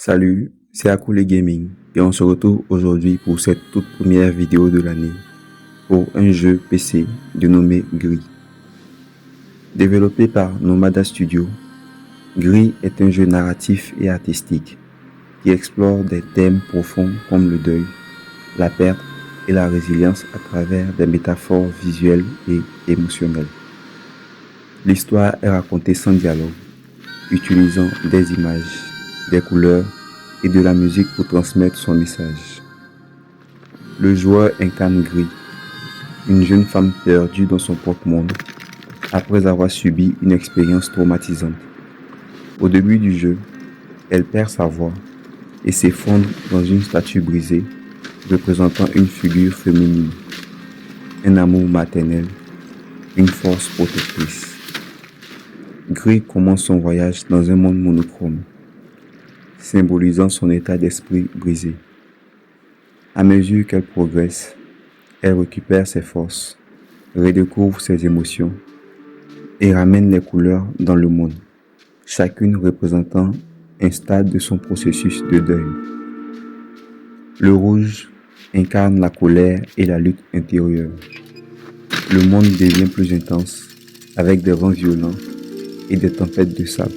Salut, c'est Akoulé Gaming et on se retrouve aujourd'hui pour cette toute première vidéo de l'année pour un jeu PC dénommé Gris. Développé par Nomada Studio, Gris est un jeu narratif et artistique qui explore des thèmes profonds comme le deuil, la perte et la résilience à travers des métaphores visuelles et émotionnelles. L'histoire est racontée sans dialogue, utilisant des images, des couleurs et de la musique pour transmettre son message. Le joueur incarne Gris, une jeune femme perdue dans son propre monde après avoir subi une expérience traumatisante. Au début du jeu, elle perd sa voix et s'effondre dans une statue brisée représentant une figure féminine, un amour maternel, une force protectrice. Gris commence son voyage dans un monde monochrome, symbolisant son état d'esprit brisé. À mesure qu'elle progresse, elle récupère ses forces, redécouvre ses émotions et ramène les couleurs dans le monde, chacune représentant un stade de son processus de deuil. Le rouge incarne la colère et la lutte intérieure. Le monde devient plus intense, avec des vents violents et des tempêtes de sable.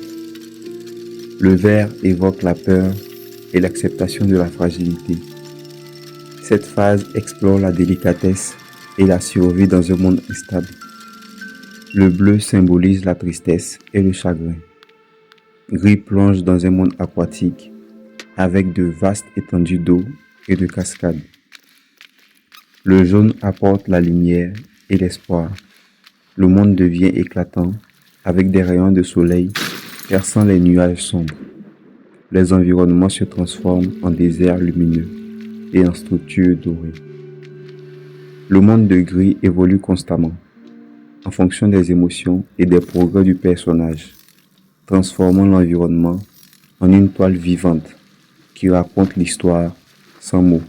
Le vert évoque la peur et l'acceptation de la fragilité. Cette phase explore la délicatesse et la survie dans un monde instable. Le bleu symbolise la tristesse et le chagrin. Gris plonge dans un monde aquatique avec de vastes étendues d'eau et de cascades. Le jaune apporte la lumière et l'espoir. Le monde devient éclatant avec des rayons de soleil perçant les nuages sombres. Les environnements se transforment en déserts lumineux et en structures dorées. Le monde de Gris évolue constamment, en fonction des émotions et des progrès du personnage, transformant l'environnement en une toile vivante qui raconte l'histoire sans mots.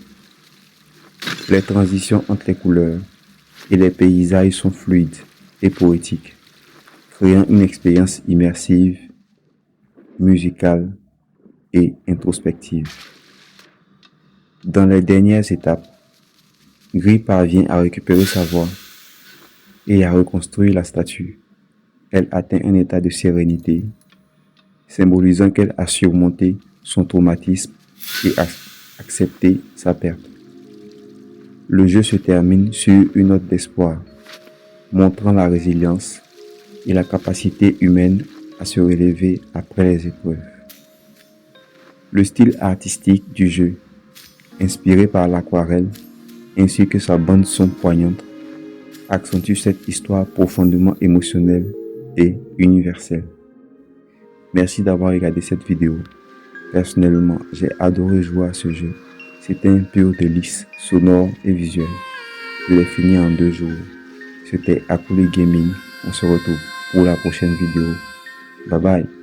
Les transitions entre les couleurs et les paysages sont fluides et poétiques, créant une expérience immersive, musicale et introspective. Dans les dernières étapes, Gris parvient à récupérer sa voix et à reconstruire la statue. Elle atteint un état de sérénité, symbolisant qu'elle a surmonté son traumatisme et a accepté sa perte. Le jeu se termine sur une note d'espoir, montrant la résilience et la capacité humaine à se relever après les épreuves. Le style artistique du jeu, inspiré par l'aquarelle, ainsi que sa bande son poignante, accentue cette histoire profondément émotionnelle et universelle. Merci d'avoir regardé cette vidéo. Personnellement, j'ai adoré jouer à ce jeu. C'était un pur délice sonore et visuel. Je l'ai fini en 2 jours. C'était Akoulé Gaming. On se retrouve pour la prochaine vidéo. Bye bye.